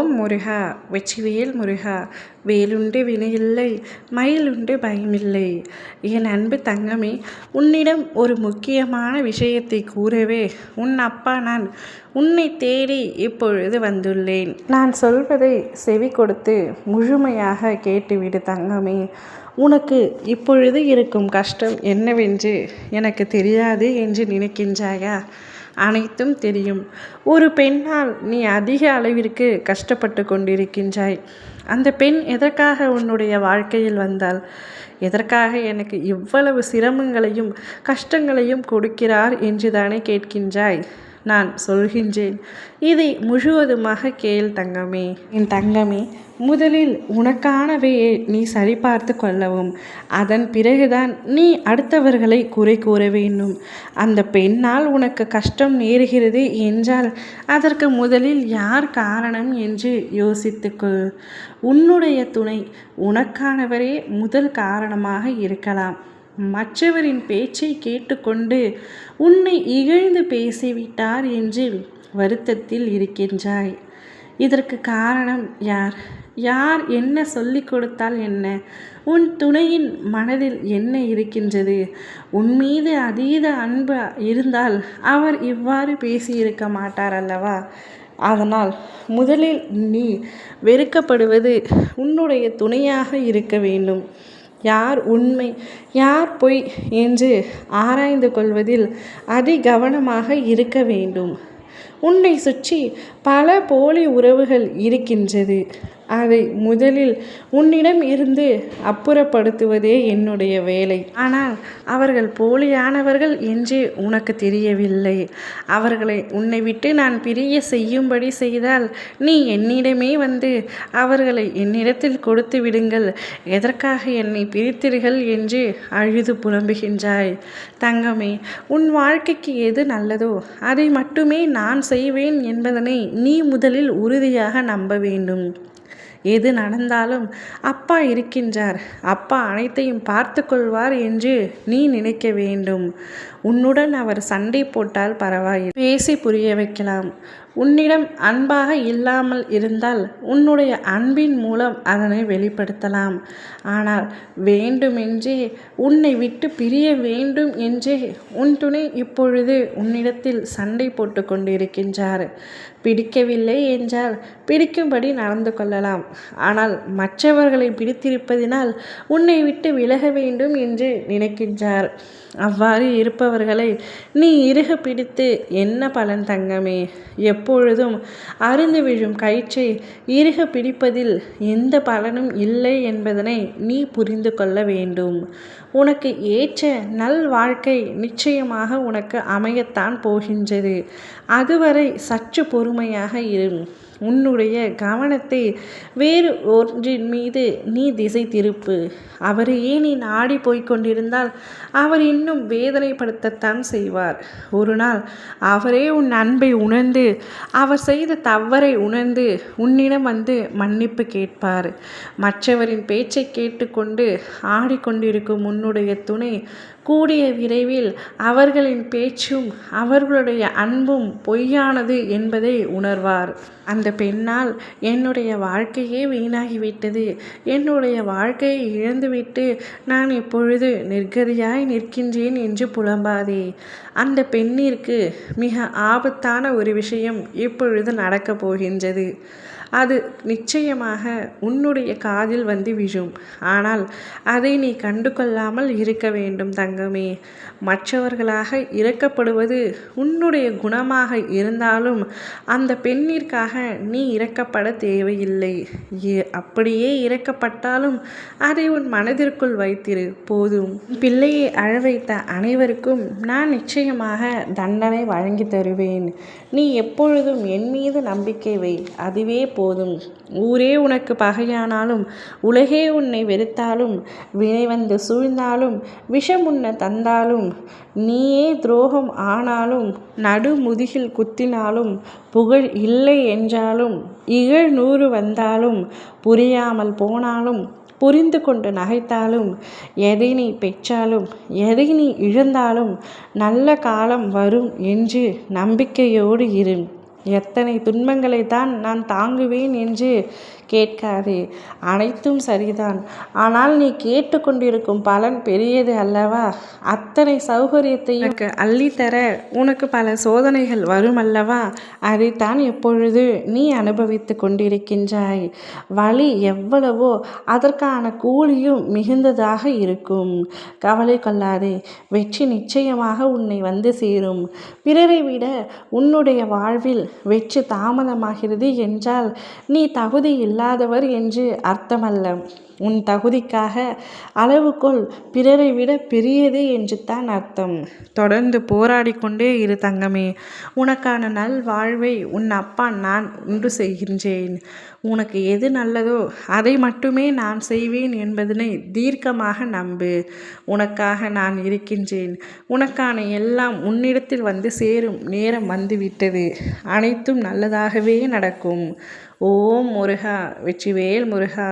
ஓம் முருகா வெற்றிவேல் முருகா வேலுண்டு வினையில்லை மயிலுண்டு பயமில்லை. என் அன்பு தங்கமே, உன்னிடம் ஒரு முக்கியமான விஷயத்தை கூறவே உன் அப்பா நான் உன்னை தேடி இப்பொழுது வந்துள்ளேன். நான் சொல்வதை செவி கொடுத்து முழுமையாக கேட்டுவிடு தங்கமே. உனக்கு இப்பொழுது இருக்கும் கஷ்டம் என்னவென்று எனக்கு தெரியாது என்று நினைக்கின்றாயா? அனைத்தும் தெரியும். ஒரு பெண்ணால் நீ அதிக அளவிற்கு கஷ்டப்பட்டு கொண்டிருக்கின்றாய். அந்த பெண் எதற்காக உன்னுடைய வாழ்க்கையில் வந்தால், எதற்காக எனக்கு இவ்வளவு சிரமங்களையும் கஷ்டங்களையும் கொடுக்கிறார் என்று தானே கேட்கின்றாய். நான் சொல்கின்றேன், இதை முழுவதுமாக கேள் தங்கமே. என் தங்கமே, முதலில் உனக்கானவையை நீ சரிபார்த்து கொள்ளவும், அதன் பிறகுதான் நீ அடுத்தவர்களை குறை கூற வேண்டும். அந்த பெண்ணால் உனக்கு கஷ்டம் நேருகிறது என்றால் அதற்கு முதலில் யார் காரணம் என்று யோசித்துக்கொள். உன்னுடைய துணை உனக்கானவரே முதல் காரணமாக இருக்கலாம். மற்றவரின் பேச்சை கேட்டுக்கொண்டு உன்னை இகழ்ந்து பேசிவிட்டார் என்று வருத்தத்தில் இருக்கின்றாய். இதற்கு காரணம் யார்? யார் என்ன சொல்லிக் கொடுத்தால் என்ன? உன் துணையின் மனதில் என்ன இருக்கின்றது? உன் மீது அதீத அன்பு இருந்தால் அவர் இவ்வாறு பேசியிருக்க மாட்டார் அல்லவா? அதனால் முதலில் நீ வெறுக்கப்படுவது உன்னுடைய துணையாக இருக்க வேண்டும். யார் உண்மை யார் பொய் என்று ஆராய்ந்து கொள்வதில் அதிகவனமாக இருக்க வேண்டும். உன்னை சுற்றி பல போலி உறவுகள் இருக்கின்றது. அதை முதலில் உன்னிடம் இருந்து அப்புறப்படுத்துவதே என்னுடைய வேலை. ஆனால் அவர்கள் போலியானவர்கள் என்று உனக்கு தெரியவில்லை. அவர்களை உன்னை விட்டு நான் பிரிய செய்யும்படி செய்தால் நீ என்னிடமே வந்து அவர்களை என்னிடத்தில் கொடுத்து விடுங்கள், எதற்காக என்னை பிரித்தீர்கள் என்று அழுது புலம்புகின்றாய். தங்கமே, உன் வாழ்க்கைக்கு எது நல்லதோ அதை மட்டுமே நான் செய்வேன் என்பதனை நீ முதலில் உறுதியாக நம்ப வேண்டும். எது நடந்தாலும் அப்பா இருக்கின்றார், அப்பா அனைத்தையும் பார்த்து கொள்வார் என்று நீ நினைக்க வேண்டும். உன்னுடன் அவர் சண்டை போட்டால் பரவாயில்லை, பேசி புரிய வைக்கலாம். உன்னிடம் அன்பாக இல்லாமல் இருந்தால் உன்னுடைய அன்பின் மூலம் அதனை வெளிப்படுத்தலாம். ஆனால் வேண்டுமென்றே உன்னை விட்டு பிரிய வேண்டும் என்றே உன் துணை இப்பொழுது உன்னிடத்தில் சண்டை போட்டு கொண்டிருக்கின்றார். பிடிக்கவில்லை என்றால் பிடிக்கும்படி நடந்து கொள்ளலாம். ஆனால் மற்றவர்களை பிடித்திருப்பதினால் உன்னை விட்டு விலக வேண்டும் என்று நினைக்கின்றார். அவ்வாறு இருப்பவர்களை நீ இறுக பிடித்து என்ன பலன் தங்கமே? எப்பொழுதும் அருந்து விழும் கயிற்றை இறுக பிடிப்பதில் எந்த பலனும் இல்லை என்பதனை நீ புரிந்து கொள்ள வேண்டும். உனக்கு ஏற்ற நல் வாழ்க்கை நிச்சயமாக உனக்கு அமையத்தான் போகின்றது. அதுவரை சற்று பொறுமையாக இரு. உன்னுடைய கவனத்தை வேறு ஒன்றின் மீது நீ திசை திருப்பு. அவரையே நீ நாடி போய்கொண்டிருந்தால் அவர் இன்னும் வேதனைப்படுத்தத்தான் செய்வார். ஒரு நாள் அவரே உன் அன்பை உணர்ந்து அவர் செய்த தவறை உணர்ந்து உன்னிடம் வந்து மன்னிப்பு கேட்பார். மற்றவரின் பேச்சை கேட்டுக்கொண்டு ஆடிக்கொண்டிருக்கும் உன்னுடைய துணை கூடிய விரைவில் அவர்களின் பேச்சும் அவர்களுடைய அன்பும் பொய்யானது என்பதை உணர்வார். அந்த பெண்ணால் என்னுடைய வாழ்க்கையே வீணாகிவிட்டது, என்னுடைய வாழ்க்கையை இழந்துவிட்டு நான் இப்பொழுது நிர்கதியாய் நிற்கின்றேன் என்று புலம்பாதே. அந்த பெண்ணிற்கு மிக ஆபத்தான ஒரு விஷயம் இப்பொழுது நடக்கப் போகின்றது. அது நிச்சயமாக உன்னுடைய காதில் வந்து விழும். ஆனால் அதை நீ கண்டு கொள்ளாமல் இருக்க வேண்டும் தங்கமே. மற்றவர்களாக இரக்கப்படுவது உன்னுடைய குணமாக இருந்தாலும் அந்த பெண்ணிற்காக நீ இரக்கப்பட தேவையில்லை. அப்படியே இரக்கப்பட்டாலும் அதை உன் மனதிற்குள் வைத்திரு போதும். பிள்ளையை அழ வைத்த அனைவருக்கும் நான் நிச்சயமாக தண்டனை வழங்கி தருவேன். நீ எப்பொழுதும் என் மீது நம்பிக்கை வை, அதுவே போதும். ஊரே உனக்கு பகையானாலும் உலகே உன்னை வெறுத்தாலும் வினை வந்து சூழ்ந்தாலும் விஷம் உன்னை தந்தாலும் நீயே துரோகம் ஆனாலும் நடு முதுகில் குத்தினாலும் புகழ் இல்லை என்றாலும் இகழ் 100 வந்தாலும் புரியாமல் போனாலும் புரிந்து கொண்டு நகைத்தாலும் எதை நீ பெற்றாலும் எதை நீ இழந்தாலும் நல்ல காலம் வரும் என்று நம்பிக்கையோடு இரு. எத்தனை துன்பங்களை தான் நான் தாங்குவேன் என்று கேட்காதே. அனைத்தும் சரிதான். ஆனால் நீ கேட்டுக்கொண்டிருக்கும் பலன் பெரியது அல்லவா? அத்தனை சௌகரியத்தையும் உனக்கு அள்ளித்தர உனக்கு பல சோதனைகள் வரும் அல்லவா? அதைத்தான் எப்பொழுது நீ அனுபவித்து கொண்டிருக்கின்றாய். வலி எவ்வளவோ அதற்கான கூலியும் மிகுந்ததாக இருக்கும். கவலை கொள்ளாதே. வெற்றி நிச்சயமாக உன்னை வந்து சேரும். பிறரை விட உன்னுடைய வாழ்வில் வெற்றி தாமதமாகிறது என்றால் நீ தகுதி இல்லாதவர் என்று அர்த்தமல்ல. உன் தகுதிக்காக அளவுகோல் பிறரை விட பெரியது என்று தான் அர்த்தம். தொடர்ந்து போராடி கொண்டே இரு தங்கமே. உனக்கான நல் வாழ்வை உன் அப்பா நான் உண்டு செய்கின்றேன். உனக்கு எது நல்லதோ அதை மட்டுமே நான் செய்வேன் என்பதனை தீர்க்கமாக நம்பு. உனக்காக நான் இருக்கின்றேன். உனக்கான எல்லாம் உன்னிடத்தில் வந்து சேரும் நேரம் வந்துவிட்டது. அனைத்தும் நல்லதாகவே நடக்கும். ஓம் முருகா. வெற்றிவேல் முருகா.